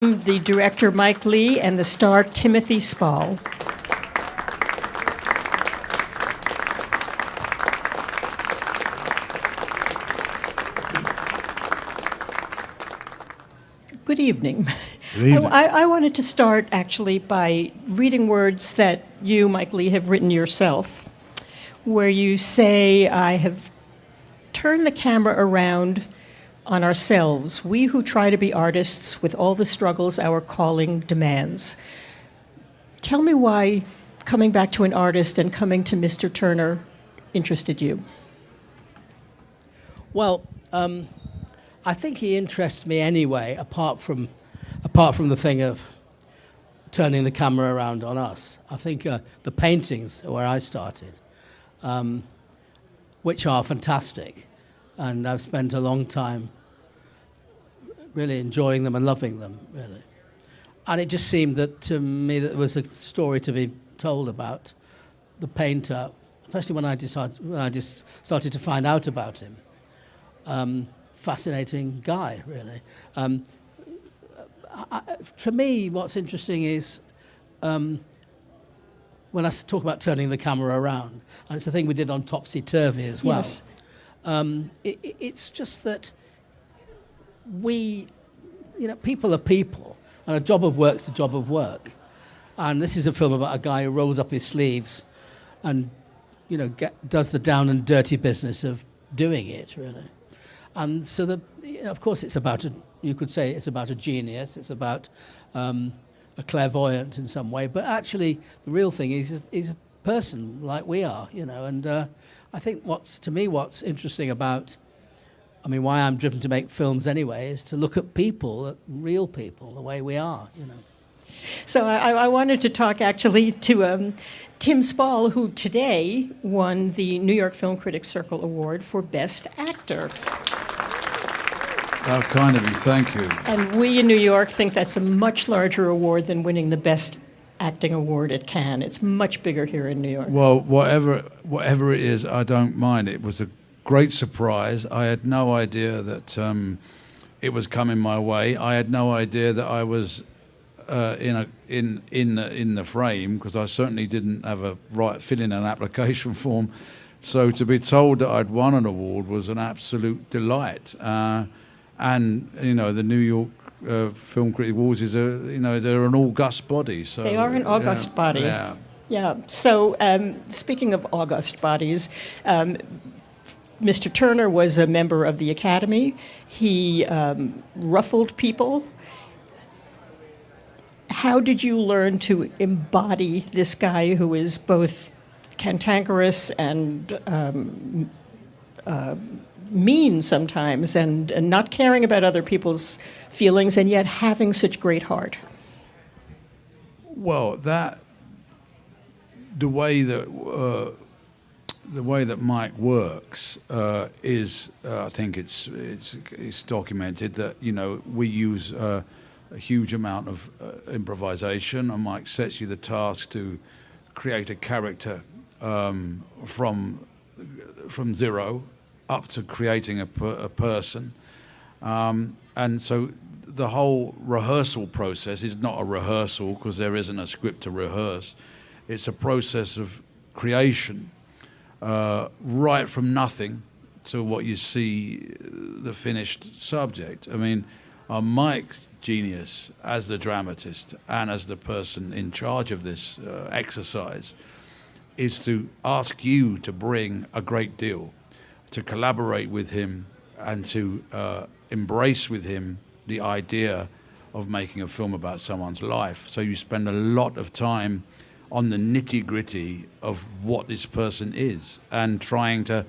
The director Mike Leigh and the star Timothy Spall. Good evening. Good evening. I wanted to start actually by reading words that you, Mike Leigh, have written yourself, where you say, "I have turned the camera around on ourselves, we who try to be artists with all the struggles our calling demands." Tell me why coming back to an artist and coming to Mr. Turner interested you. Well, I think he interests me anyway, apart from the thing of turning the camera around on us. I think the paintings are where I started, which are fantastic. And I've spent a long time really enjoying them and loving them, really. And it just seemed that to me that there was a story to be told about the painter, especially when I just started to find out about him. Fascinating guy, really. For me, what's interesting is when I talk about turning the camera around, and it's a thing we did on Topsy Turvy as well. Yes. It's just that people are people, and a job of work's a job of work. And this is a film about a guy who rolls up his sleeves and, does the down and dirty business of doing it, really. And so, of course, you could say it's about a genius, it's about a clairvoyant in some way, but actually the real thing is a person like we are, and I think what's interesting about, why I'm driven to make films anyway, is to look at people, real people, the way we are, So I wanted to talk actually to Tim Spall, who today won the New York Film Critics Circle Award for Best Actor. How kind of you, thank you. And we in New York think that's a much larger award than winning the Best Acting Award at Cannes. It's much bigger here in New York. Well, whatever it is, I don't mind. It was a great surprise. I had no idea that it was coming my way. I had no idea that I was in the frame, because I certainly didn't have a right fill in an application form. So to be told that I'd won an award was an absolute delight. And the New York Film Critics Awards they're an august body. So they are an august body. Yeah. Yeah. So speaking of august bodies, Mr. Turner was a member of the Academy. He ruffled people. How did you learn to embody this guy who is both cantankerous and mean sometimes, and not caring about other people's feelings, and yet having such great heart? Well, the way that Mike works is, I think it's documented that we use a huge amount of improvisation, and Mike sets you the task to create a character from zero up to creating a person, and so the whole rehearsal process is not a rehearsal, because there isn't a script to rehearse. It's a process of creation, right from nothing to what you see the finished subject. Mike's genius as the dramatist and as the person in charge of this exercise is to ask you to bring a great deal, to collaborate with him, and to embrace with him the idea of making a film about someone's life. So you spend a lot of time on the nitty-gritty of what this person is and trying to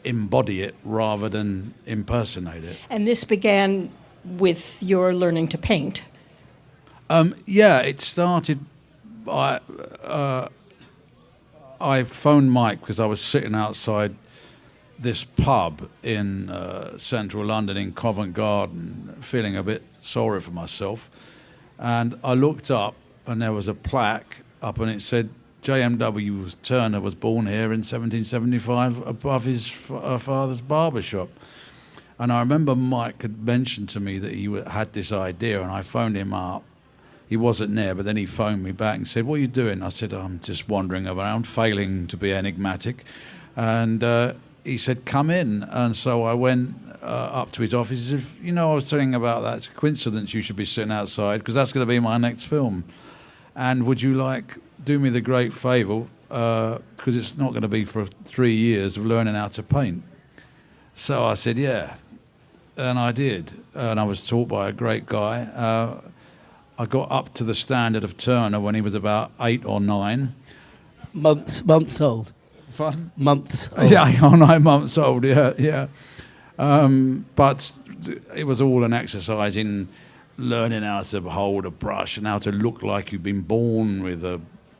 embody it rather than impersonate it. And this began with your learning to paint. It started. I phoned Mike because I was sitting outside this pub in central London in Covent Garden, feeling a bit sorry for myself, and I looked up and there was a plaque up and it said JMW Turner was born here in 1775 above his father's barber shop. And I remember Mike had mentioned to me that he had this idea, and I phoned him up. He wasn't there, but then he phoned me back and said, "What are you doing?" I said, "I'm just wandering around, failing to be enigmatic." And he said, "Come in." And so I went up to his office. He said, "You know, I was telling about that. It's a coincidence you should be sitting outside, because that's going to be my next film. And would you like, do me the great favour, because it's not going to be for 3 years of learning how to paint." So I said, "Yeah." And I did. And I was taught by a great guy. I got up to the standard of Turner when he was about 8 or 9. Months old. Fun? Months old. Yeah, 8 or 9 months old, yeah. But it was all an exercise in learning how to hold a brush and how to look like you've been born with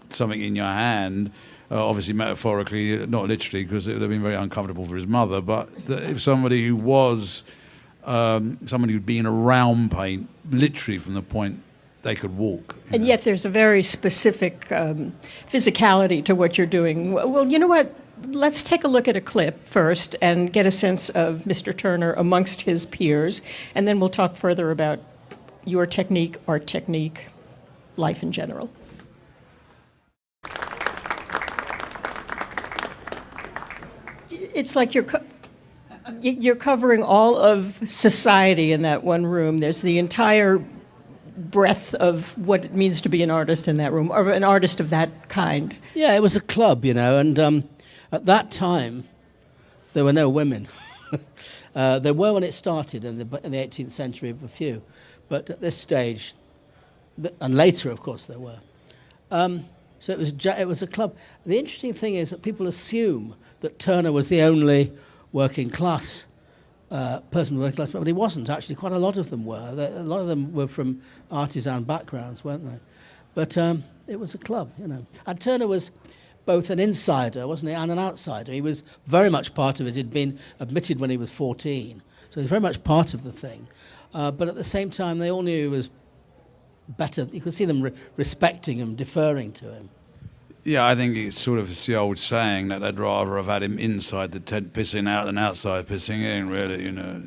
something in your hand. Obviously metaphorically, not literally, because it would have been very uncomfortable for his mother, but if somebody who was somebody who'd been around paint literally from the point they could walk. And yet there's a very specific physicality to what you're doing. Well, you know what? Let's take a look at a clip first and get a sense of Mr. Turner amongst his peers, and then we'll talk further about your technique, art technique, life in general. It's like you're covering all of society in that one room. There's the entire breadth of what it means to be an artist in that room, or an artist of that kind. Yeah, it was a club, you know, and at that time, there were no women. There were when it started in the 18th century, a few, but at this stage, and later, of course, there were. So it was a club. The interesting thing is that people assume that Turner was the only working class person with working class, but he wasn't. Actually, quite a lot of them were. A lot of them were from artisan backgrounds, weren't they? But it was a club, you know. And Turner was both an insider, wasn't he, and an outsider. He was very much part of it. He'd been admitted when he was 14, so he was very much part of the thing. But at the same time, they all knew he was better. You could see them respecting him, deferring to him. Yeah, I think it's sort of the old saying that they'd rather have had him inside the tent pissing out than outside pissing in, really, you know.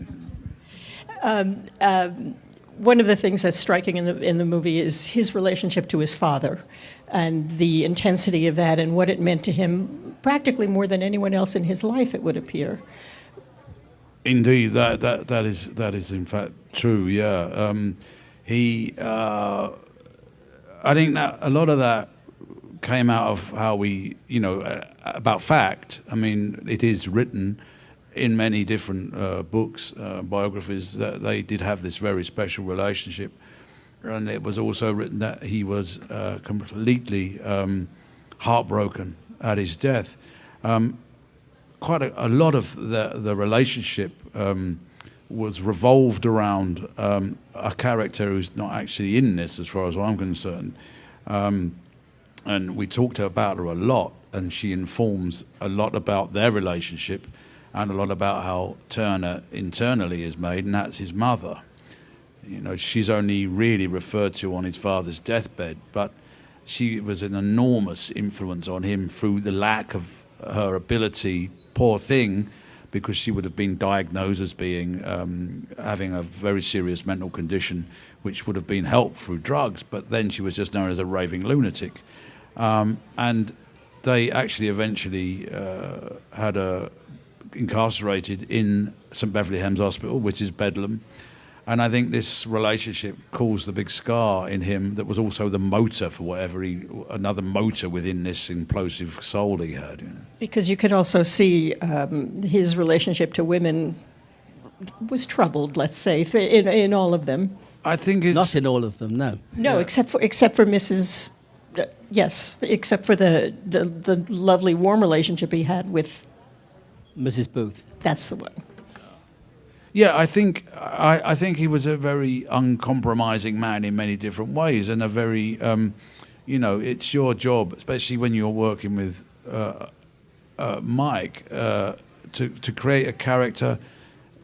One of the things that's striking in the movie is his relationship to his father, and the intensity of that, and what it meant to him, practically more than anyone else in his life, it would appear. Indeed, that is in fact true. Yeah, I think that a lot of that came out of how we, you know, about fact. I mean, it is written in many different books, biographies, that they did have this very special relationship. And it was also written that he was completely heartbroken at his death. Quite a lot of the relationship was revolved around a character who's not actually in this, as far as I'm concerned. And we talked about her a lot, and she informs a lot about their relationship and a lot about how Turner internally is made, and that's his mother. You know, she's only really referred to on his father's deathbed, but she was an enormous influence on him through the lack of her ability, poor thing, because she would have been diagnosed as being having a very serious mental condition, which would have been helped through drugs, but then she was just known as a raving lunatic. And they actually eventually had her incarcerated in St. Beverly Hem's Hospital, which is Bedlam. And I think this relationship caused the big scar in him that was also the motor for whatever another motor within this implosive soul he had. You know. Because you could also see his relationship to women was troubled, let's say, in all of them. I think it's... Not in all of them, no. No, yeah. except for Mrs... yes, except for the lovely, warm relationship he had with... Mrs. Booth. That's the one. Yeah, I think he was a very uncompromising man in many different ways, and a very, you know, it's your job, especially when you're working with Mike, to create a character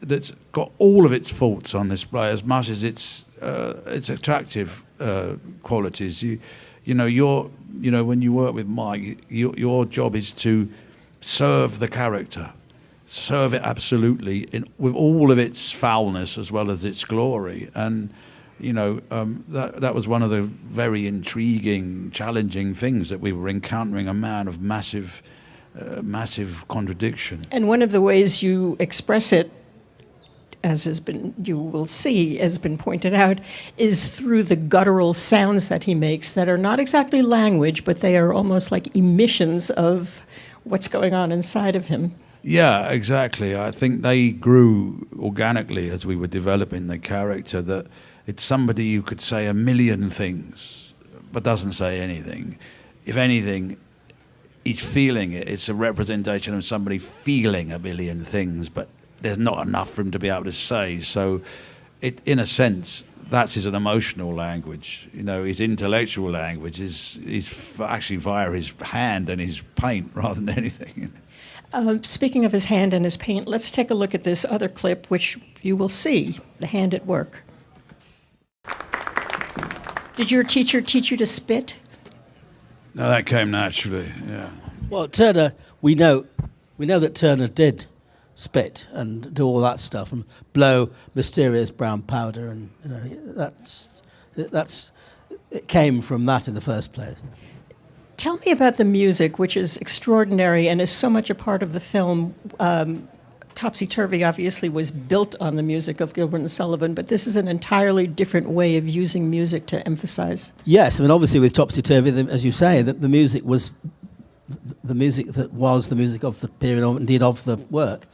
that's got all of its faults on display as much as its attractive qualities. You know, when you work with Mike, your job is to serve the character. serve it absolutely with all of its foulness as well as its glory. And that was one of the very intriguing, challenging things, that we were encountering a man of massive contradiction. And one of the ways you express it, as you will see, has been pointed out, is through the guttural sounds that he makes that are not exactly language, but they are almost like emissions of what's going on inside of him. Yeah, exactly. I think they grew organically as we were developing the character, that it's somebody who could say a million things but doesn't say anything. If anything, he's feeling it. It's a representation of somebody feeling a million things, but there's not enough for him to be able to say. So, in a sense, that's his emotional language. His intellectual language is actually via his hand and his paint rather than anything. Speaking of his hand and his paint, let's take a look at this other clip, which you will see, the hand at work. Did your teacher teach you to spit? No, that came naturally, yeah. Well, Turner, we know that Turner did spit and do all that stuff and blow mysterious brown powder, and it came from that in the first place. Tell me about the music, which is extraordinary and is so much a part of the film. Topsy Turvy obviously was built on the music of Gilbert and Sullivan, but this is an entirely different way of using music to emphasize. Yes, I mean, obviously with Topsy Turvy, as you say, the music was the music that was the music of the period, or indeed of the work.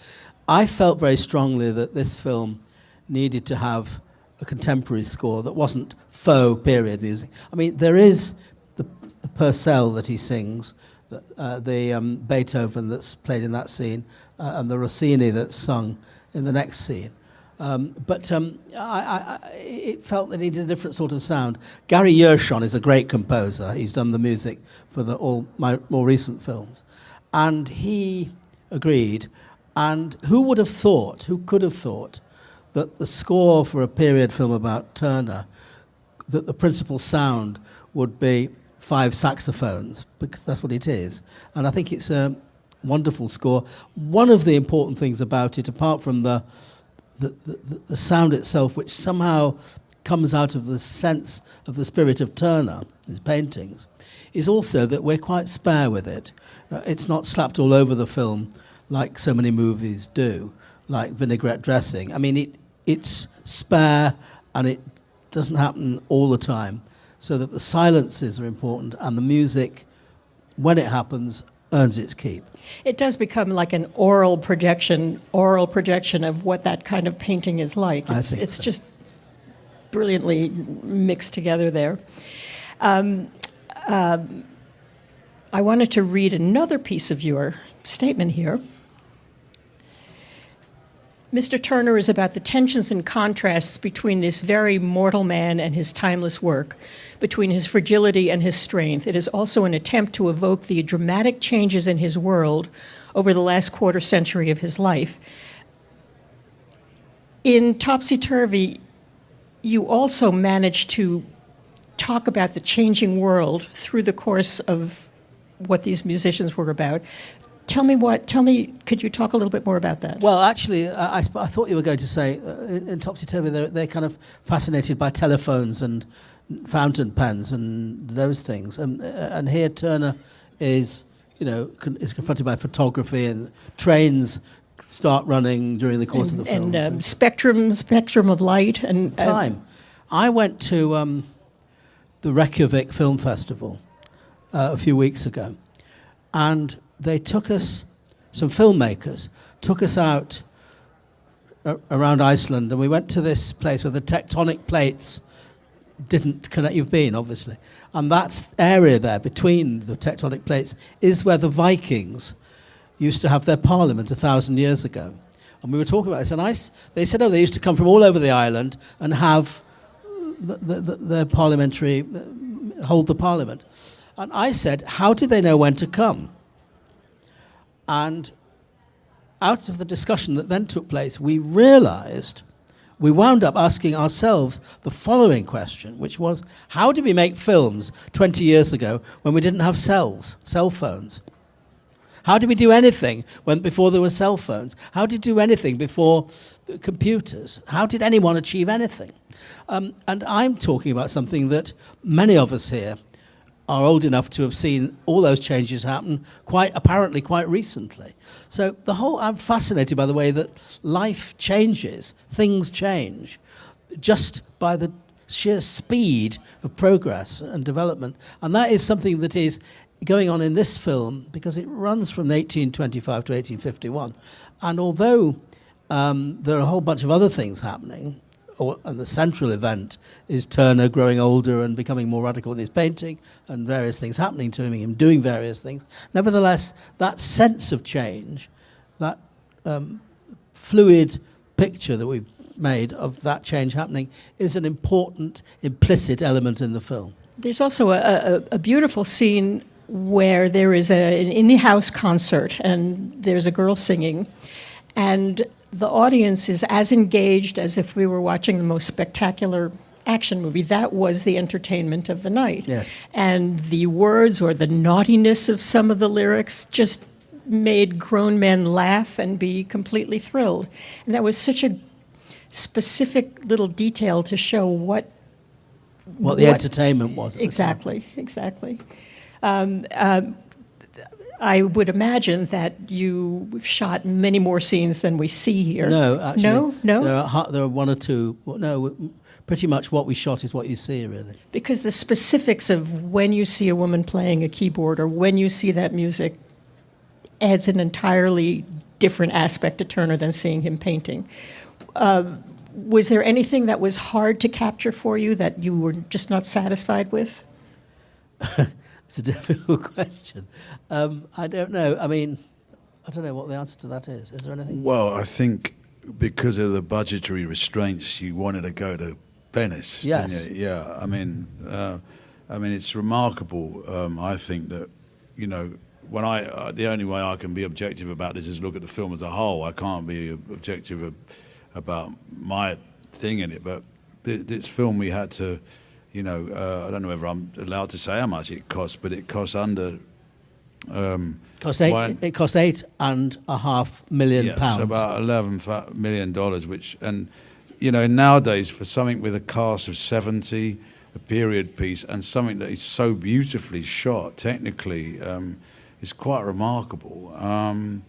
I felt very strongly that this film needed to have a contemporary score that wasn't faux period music. I mean, there is the Purcell that he sings, the Beethoven that's played in that scene, and the Rossini that's sung in the next scene. But it felt that it needed a different sort of sound. Gary Yershon is a great composer. He's done the music for all my more recent films. And he agreed. And who could have thought that the score for a period film about Turner, that the principal sound would be 5 saxophones, because that's what it is. And I think it's a wonderful score. One of the important things about it, apart from the sound itself, which somehow comes out of the sense of the spirit of Turner, his paintings, is also that we're quite spare with it. It's not slapped all over the film like so many movies do, like vinaigrette dressing. I mean, it's spare, and it doesn't happen all the time, so that the silences are important, and the music, when it happens, earns its keep. It does become like an oral projection of what that kind of painting is like. It's so. Just brilliantly mixed together there. I wanted to read another piece of your statement here. Mr. Turner is about the tensions and contrasts between this very mortal man and his timeless work, between his fragility and his strength. It is also an attempt to evoke the dramatic changes in his world over the last quarter century of his life. In Topsy Turvy, you also managed to talk about the changing world through the course of what these musicians were about. Tell me, could you talk a little bit more about that? Well, actually, I thought you were going to say, in Topsy Turvy, they're kind of fascinated by telephones and fountain pens and those things. And here Turner is confronted by photography, and trains start running during the course of the film. And spectrum of light and time. I went to the Reykjavik Film Festival a few weeks ago, and they took us, some filmmakers, took us out around Iceland, and we went to this place where the tectonic plates didn't connect. You've been, obviously. And that area there between the tectonic plates is where the Vikings used to have their parliament 1,000 years ago. And we were talking about this, and they said, they used to come from all over the island and have the parliamentary, hold the parliament. And I said, how did they know when to come? And out of the discussion that then took place, we wound up asking ourselves the following question, which was, how did we make films 20 years ago when we didn't have cell phones? How did we do anything before there were cell phones? How did we do anything before computers? How did anyone achieve anything? And I'm talking about something that many of us here are old enough to have seen all those changes happen apparently quite recently. So I'm fascinated by the way that life changes, things change, just by the sheer speed of progress and development. And that is something that is going on in this film because it runs from 1825 to 1851. And although there are a whole bunch of other things happening, and the central event is Turner growing older and becoming more radical in his painting and various things happening to him doing various things. Nevertheless, that sense of change, that fluid picture that we've made of that change happening is an important implicit element in the film. There's also a beautiful scene where there is an in-the-house concert and there's a girl singing, and the audience is as engaged as if we were watching the most spectacular action movie. That was the entertainment of the night. Yes. And the words or the naughtiness of some of the lyrics just made grown men laugh and be completely thrilled. And that was such a specific little detail to show what the entertainment was. Exactly. I would imagine that you shot many more scenes than we see here. No, actually. No? There are one or two. No, pretty much what we shot is what you see, really. Because the specifics of when you see a woman playing a keyboard or when you see that music adds an entirely different aspect to Turner than seeing him painting. Was there anything that was hard to capture for you that you were just not satisfied with? It's a difficult question. I don't know. I mean, I don't know what the answer to that is. Is there anything? Well, I think because of the budgetary restraints, you wanted to go to Venice. Yes. Didn't you? Yeah. I mean, it's remarkable. I think that, you know, when the only way I can be objective about this is look at the film as a whole. I can't be objective about my thing in it. But this film, we had to. You know, I don't know whether I'm allowed to say how much it cost, but it cost under. It cost £8.5 million. Yeah, so about $11 million, and you know, nowadays for something with a cast of 70, a period piece, and something that is so beautifully shot, technically, is quite remarkable. And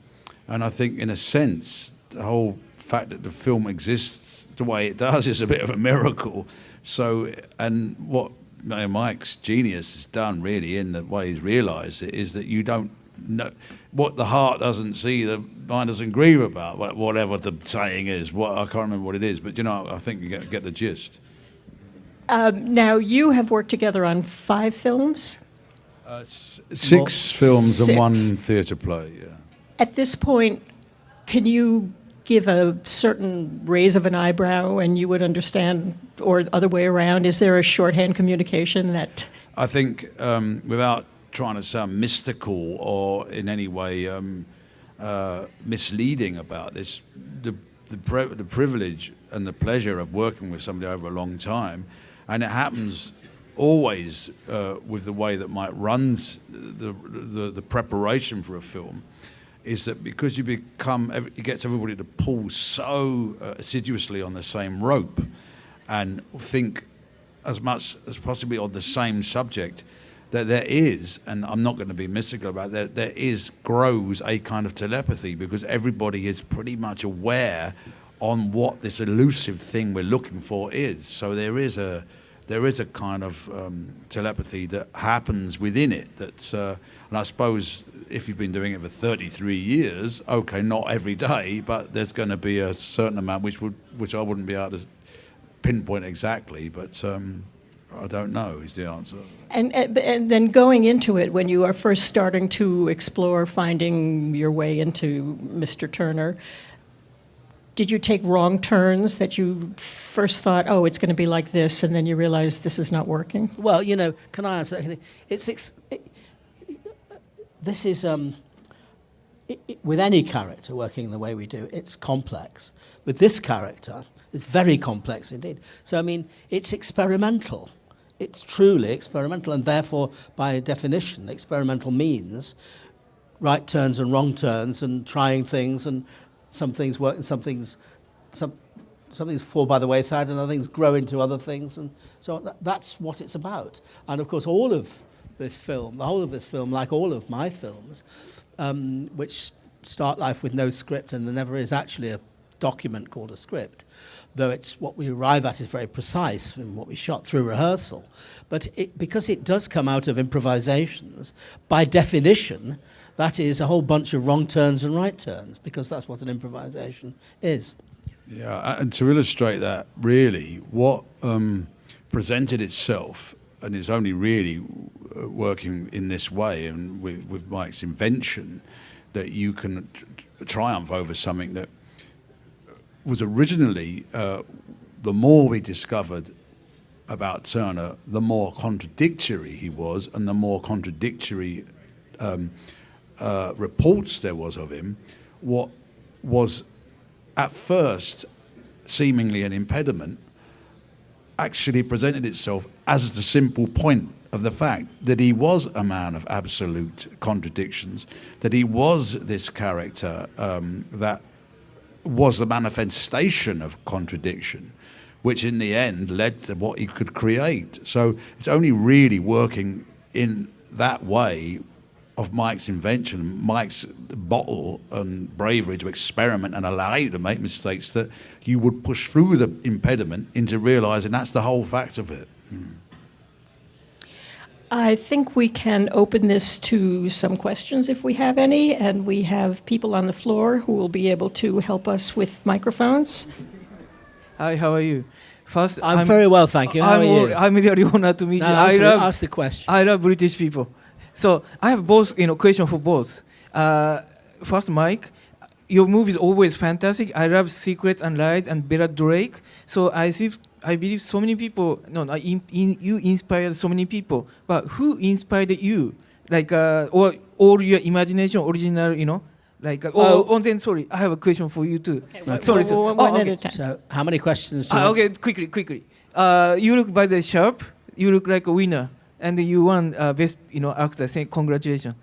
I think, in a sense, the whole fact that the film exists the way it does is a bit of a miracle. So, and what Mike's genius has done really in the way he's realised it is that you don't know what the heart doesn't see, the mind doesn't grieve about, whatever the saying is. I can't remember what it is, but you know, I think you get the gist. Now, you have worked together on 5 films? 6 films 6. and 1 theatre play, yeah. At this point, can you give a certain raise of an eyebrow and you would understand, or other way around? Is there a shorthand communication that... I think, without trying to sound mystical or in any way misleading about this, the privilege and the pleasure of working with somebody over a long time, and it happens always with the way that Mike runs the preparation for a film, is that because you become, it gets everybody to pull so assiduously on the same rope and think as much as possibly on the same subject, that there is, and I'm not going to be mystical about that, grows a kind of telepathy, because everybody is pretty much aware on what this elusive thing we're looking for is. So there is a kind of telepathy that happens within it. That's, and I suppose if you've been doing it for 33 years, okay, not every day, but there's going to be a certain amount which I wouldn't be able to pinpoint exactly, but I don't know is the answer. And then going into it, when you are first starting to explore finding your way into Mr. Turner, did you take wrong turns that you first thought, oh, it's going to be like this, and then you realized this is not working? Well, you know, can I answer that? This is, with any character working the way we do, it's complex. With this character, it's very complex indeed. So, I mean, it's experimental. It's truly experimental, and therefore, by definition, experimental means right turns and wrong turns and trying things, and some things work and some things fall by the wayside and other things grow into other things, and so that's what it's about. And of course the whole of this film, like all of my films, which start life with no script, and there never is actually a document called a script, though it's what we arrive at is very precise and what we shot through rehearsal. But because it does come out of improvisations, by definition, that is a whole bunch of wrong turns and right turns, because that's what an improvisation is. Yeah, and to illustrate that, really, what presented itself, and it's only really working in this way, and with Mike's invention, that you can triumph over something that was originally, the more we discovered about Turner, the more contradictory he was, and the more contradictory reports there was of him. What was at first seemingly an impediment actually presented itself as the simple point of the fact that he was a man of absolute contradictions, that he was this character that was the manifestation of contradiction, which in the end led to what he could create. So it's only really working in that way of Mike's invention, Mike's bottle and bravery to experiment and allow you to make mistakes, that you would push through the impediment into realising that's the whole fact of it. I think we can open this to some questions if we have any, and we have people on the floor who will be able to help us with microphones. Hi, how are you? First, I'm very well, thank you. How are you? I'm really honored to meet you. Ask the question. I love British people. So I have both, question for both. First, Mike, your movie is always fantastic. I love Secrets and Lies and Bella Drake. So I believe so many people. You inspired so many people. But who inspired you? Like, or your imagination, original, then sorry, I have a question for you too. Okay, sorry, one at a time. So how many questions do you okay, quickly. You look by the sharp. You look like a winner, and you won best, actor. Say congratulations.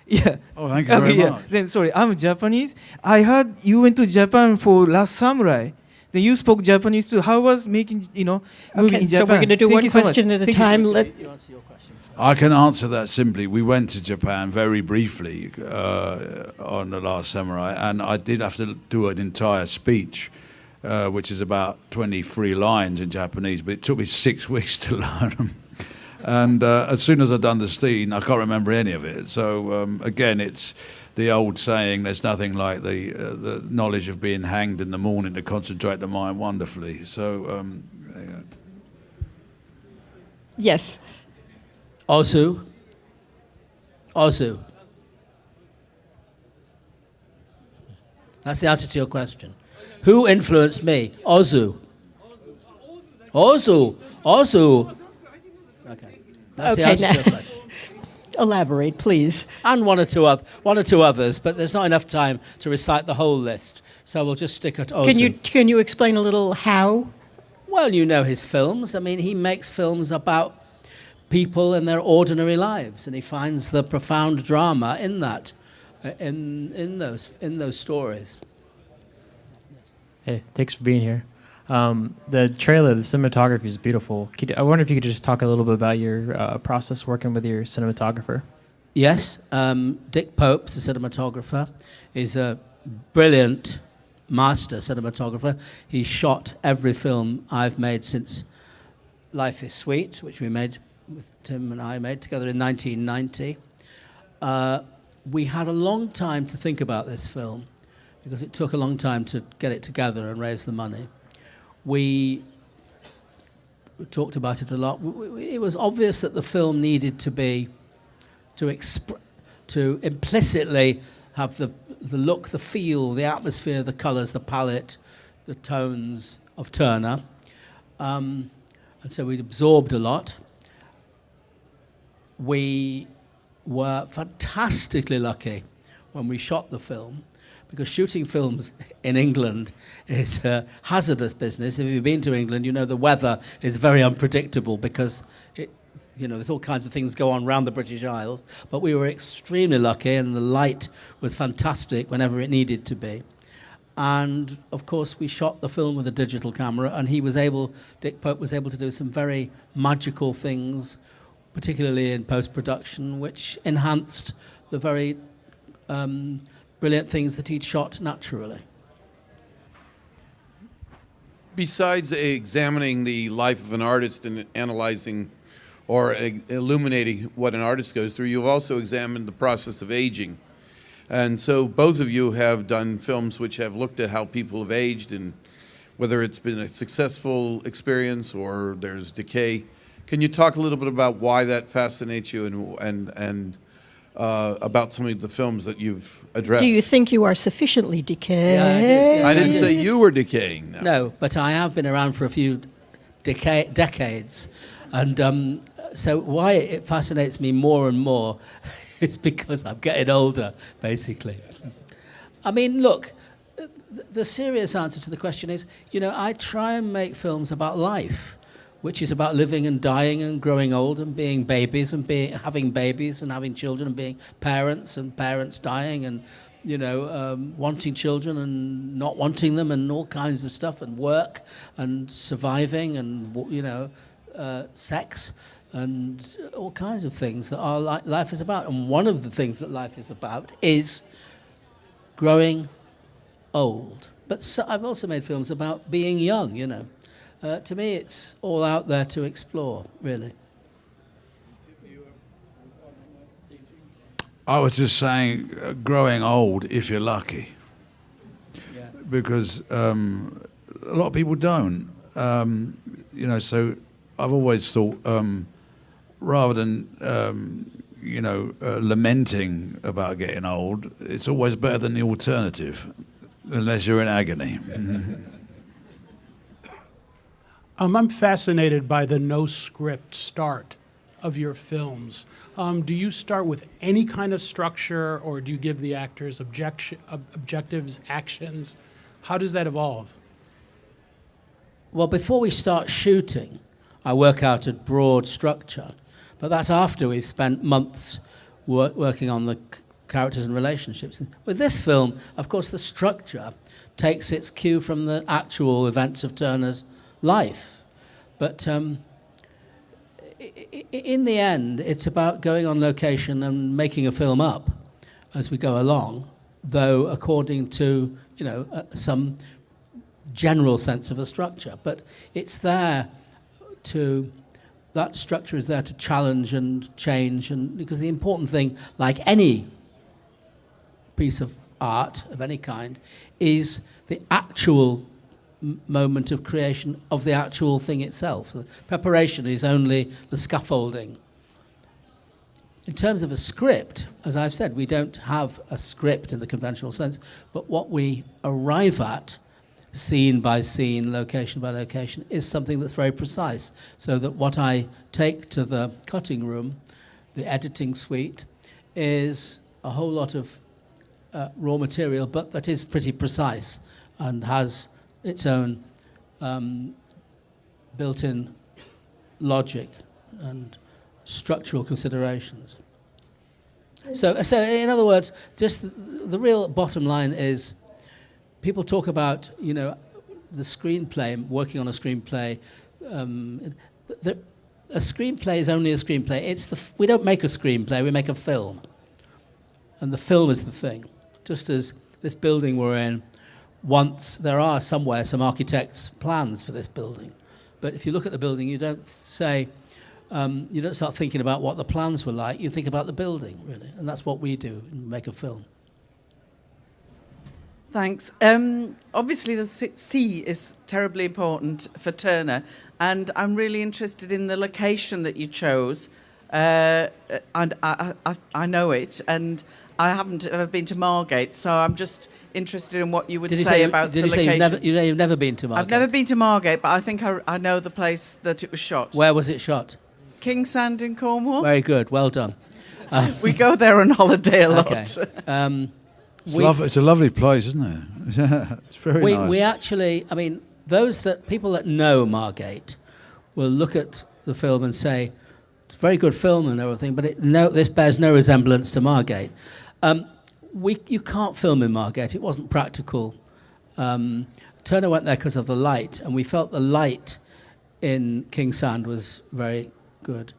Yeah. Oh, thank you very much. Then sorry, I'm Japanese. I heard you went to Japan for Last Samurai. Then you spoke Japanese too. How was making, movie in Japan? So we're going to do Thank one you so question much. at a time. You answer your question first. I can answer that simply. We went to Japan very briefly on The Last Samurai, and I did have to do an entire speech, which is about 23 lines in Japanese, but it took me 6 weeks to learn them. And as soon as I'd done the scene, I can't remember any of it. So again, it's the old saying, there's nothing like the knowledge of being hanged in the morning to concentrate the mind wonderfully. So, Yes. Ozu. That's the answer to your question. Who influenced me? Ozu. Okay. That's the answer to your question. Elaborate, please. And one or two others, but there's not enough time to recite the whole list. So we'll just stick at Ozu. Can you explain a little how? Well, you know his films. I mean, he makes films about people and their ordinary lives, and he finds the profound drama in that, in those stories. Hey, thanks for being here. The trailer, the cinematography is beautiful. I wonder if you could just talk a little bit about your process working with your cinematographer. Yes, Dick Pope's the cinematographer. He's a brilliant master cinematographer. He shot every film I've made since Life is Sweet, which Tim and I made together in 1990. We had a long time to think about this film because it took a long time to get it together and raise the money. We talked about it a lot. It was obvious that the film needed to implicitly have the look, the feel, the atmosphere, the colours, the palette, the tones of Turner. And so we'd absorbed a lot. We were fantastically lucky when we shot the film, because shooting films in England is a hazardous business. If you've been to England, you know the weather is very unpredictable because there's all kinds of things go on around the British Isles, but we were extremely lucky, and the light was fantastic whenever it needed to be. And of course, we shot the film with a digital camera, and Dick Pope was able to do some very magical things, particularly in post-production, which enhanced the very brilliant things that he'd shot naturally. Besides examining the life of an artist and analyzing or illuminating what an artist goes through, you've also examined the process of aging. And so both of you have done films which have looked at how people have aged and whether it's been a successful experience or there's decay. Can you talk a little bit about why that fascinates you and about some of the films that you've addressed? Do you think you are sufficiently decayed? Yeah, I didn't say you were decaying. No, but I have been around for a few decades. And so why it fascinates me more and more is because I'm getting older, basically. I mean, look, the serious answer to the question is, I try and make films about life, which is about living and dying and growing old and being babies and having babies and having children and being parents and parents dying and, wanting children and not wanting them and all kinds of stuff and work and surviving and, sex and all kinds of things that our life is about. And one of the things that life is about is growing old. But I've also made films about being young, to me, it's all out there to explore, really. I was just saying, growing old if you're lucky, because a lot of people don't. So I've always thought, rather than lamenting about getting old, it's always better than the alternative, unless you're in agony. I'm fascinated by the no-script start of your films. Do you start with any kind of structure, or do you give the actors objectives, actions? How does that evolve? Well, before we start shooting, I work out a broad structure, but that's after we've spent months working on the characters and relationships. With this film, of course, the structure takes its cue from the actual events of Turner's life. But in the end, it's about going on location and making a film up as we go along, though according to some general sense of a structure. But it's there that structure is there to challenge and change, and because the important thing, like any piece of art of any kind, is the actual moment of creation of the actual thing itself. The preparation is only the scaffolding. In terms of a script, as I've said, we don't have a script in the conventional sense, but what we arrive at, scene by scene, location by location, is something that's very precise, so that what I take to the cutting room, the editing suite, is a whole lot of raw material, but that is pretty precise and has its own built-in logic and structural considerations. So in other words, just the real bottom line is, people talk about, the screenplay, working on a screenplay. A screenplay is only a screenplay. We don't make a screenplay, we make a film. And the film is the thing. Just as this building we're in, there are somewhere some architect's plans for this building. But if you look at the building, you don't start thinking about what the plans were like, you think about the building, really. And that's what we do, make a film. Thanks. Obviously, the sea is terribly important for Turner, and I'm really interested in the location that you chose. And I know it, and I haven't ever been to Margate, so I'm just interested in what you would say about the location. You've never been to Margate? I've never been to Margate, but I think I know the place that it was shot. Where was it shot? Kingsand in Cornwall. Very good, well done. We go there on holiday a lot. Okay. It's a lovely place, isn't it? Yeah, it's very nice. We actually, people that know Margate will look at the film and say, It's a very good film and everything, but this bears no resemblance to Margate. You can't film in Margate. It wasn't practical. Turner went there because of the light, and we felt the light in King Sand was very good.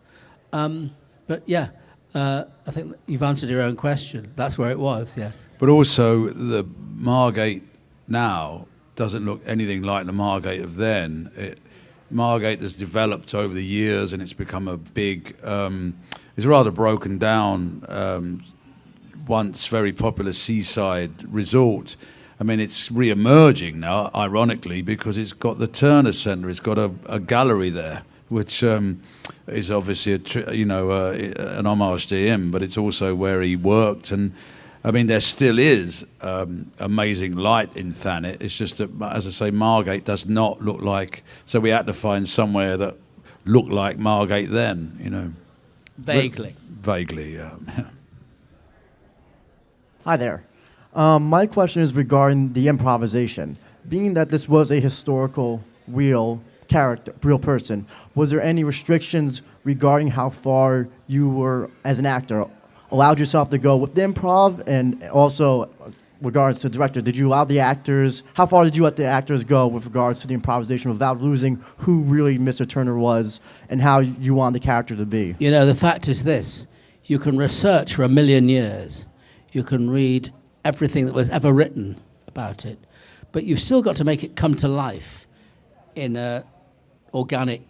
But yeah, I think you've answered your own question. That's where it was, yes. But also, the Margate now doesn't look anything like the Margate of then. Margate has developed over the years, and it's become a big, it's rather broken down, once very popular seaside resort. I mean, it's re-emerging now, ironically, because it's got the Turner Centre. It's got a gallery there, which is obviously an homage to him, but it's also where he worked. And I mean, there still is amazing light in Thanet. It's just that, as I say, Margate does not look like. So we had to find somewhere that looked like Margate then, you know. Vaguely. Vaguely, yeah. Hi there. My question is regarding the improvisation. Being that this was a historical, real character, real person, was there any restrictions regarding how far you were, as an actor, allowed yourself to go with the improv? And also, regards to the director, did you allow the actors, how far did you let the actors go with regards to the improvisation without losing who really Mr. Turner was and how you want the character to be? You know, the fact is this. You can research for 1,000,000 years. You can read everything that was ever written about it, but you've still got to make it come to life in an organic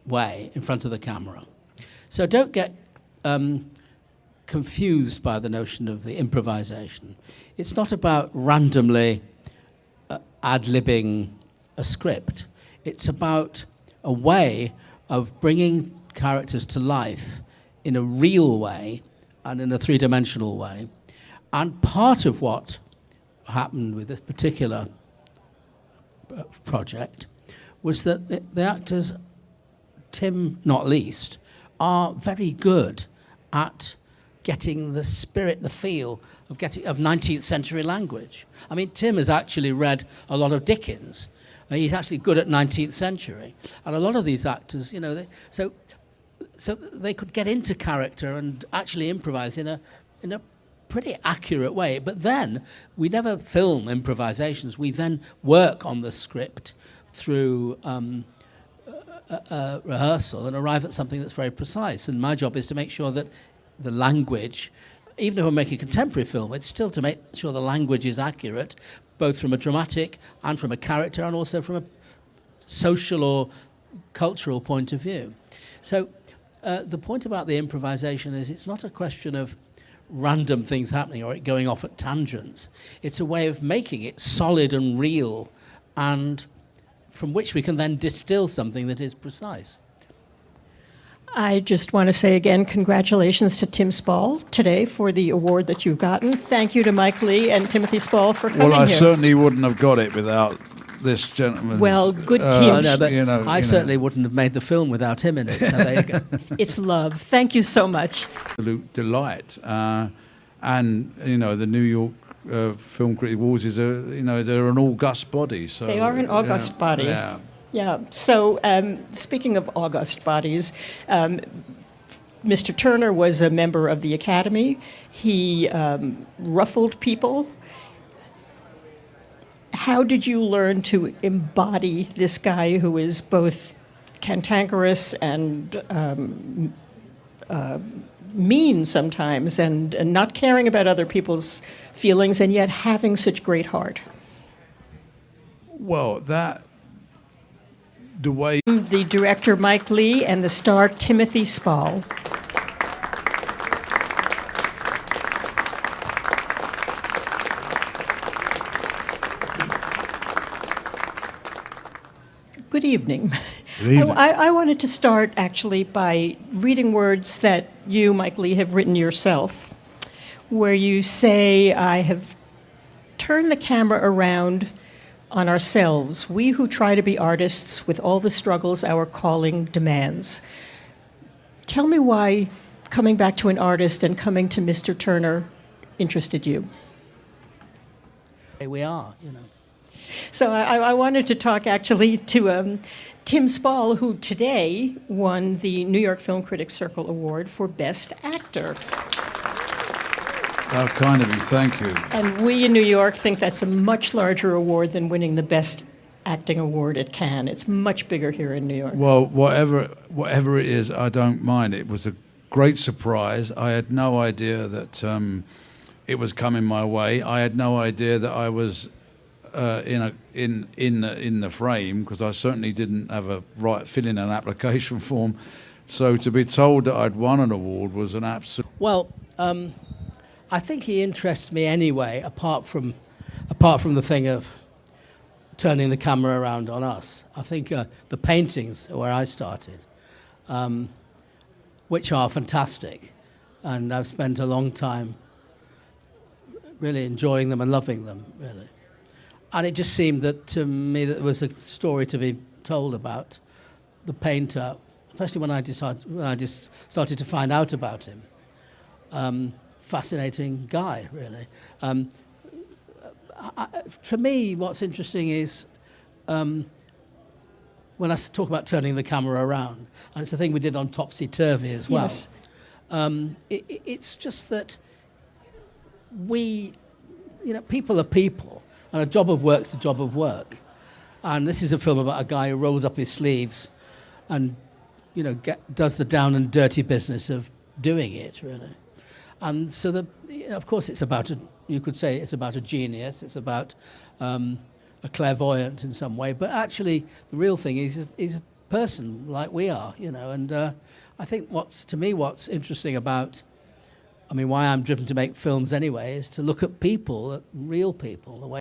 way in front of the camera. So don't get confused by the notion of the improvisation. It's not about randomly ad-libbing a script. It's about a way of bringing characters to life in a real way and in a three-dimensional way. And part of what happened with this particular project was that the actors, Tim not least, are very good at getting the spirit, the feel of 19th century language. I mean, Tim has actually read a lot of Dickens. He's actually good at 19th century. And a lot of these actors, you know, so they could get into character and actually improvise in a pretty accurate way. But then we never film improvisations. We then work on the script through rehearsal and arrive at something that's very precise. And my job is to make sure that the language, even if we're making a contemporary film, it's still to make sure the language is accurate, both from a dramatic and from a character and also from a social or cultural point of view. So the point about the improvisation is it's not a question of random things happening or it going off at tangents. It's a way of making it solid and real, and from which we can then distill something that is precise. I just want to say again, congratulations to Tim Spall today for the award that you've gotten. Thank you to Mike Leigh and Timothy Spall for coming here. Well, I certainly wouldn't have got it without this gentleman's... Well, good team. No, but I certainly wouldn't have made the film without him in it. So there you go. It's love. Thank you so much. Absolute delight. And, you know, the New York Film Critic Awards is they're an august body. So they are an august body. Yeah. Yeah. So speaking of august bodies, Mr. Turner was a member of the Academy. He ruffled people. How did you learn to embody this guy who is both cantankerous and mean sometimes, and not caring about other people's feelings, and yet having such great heart? Well, the way... The director, Mike Leigh, and the star, Timothy Spall. Good evening. Good evening. I wanted to start actually by reading words that you, Mike Leigh, have written yourself, where you say, I have turned the camera around on ourselves, we who try to be artists with all the struggles our calling demands. Tell me why coming back to an artist and coming to Mr. Turner interested you. Here we are, you know. So I wanted to talk actually to Tim Spall, who today won the New York Film Critics Circle Award for Best Actor. How kind of you, thank you. And we in New York think that's a much larger award than winning the Best Acting Award at Cannes. It's much bigger here in New York. Well, whatever it is, I don't mind. It was a great surprise. I had no idea that it was coming my way. I had no idea that I was in the frame, because I certainly didn't have a right fill in an application form. So to be told that I'd won an award was an absolute. Well, I think he interests me anyway, apart from the thing of turning the camera around on us. I think the paintings are where I started, which are fantastic, and I've spent a long time really enjoying them and loving them, really. And it just seemed that to me that there was a story to be told about the painter, especially when I just started to find out about him. Fascinating guy, really. For me, what's interesting is when I talk about turning the camera around, and it's a thing we did on Topsy Turvy as well. Yes. It's just that people are people, and a job of work's a job of work. And this is a film about a guy who rolls up his sleeves and does the down and dirty business of doing it, really. And so, of course, you could say it's about a genius, it's about a clairvoyant in some way, but actually the real thing is a person like we are, and I think what's interesting about, why I'm driven to make films anyway, is to look at people, at real people, the way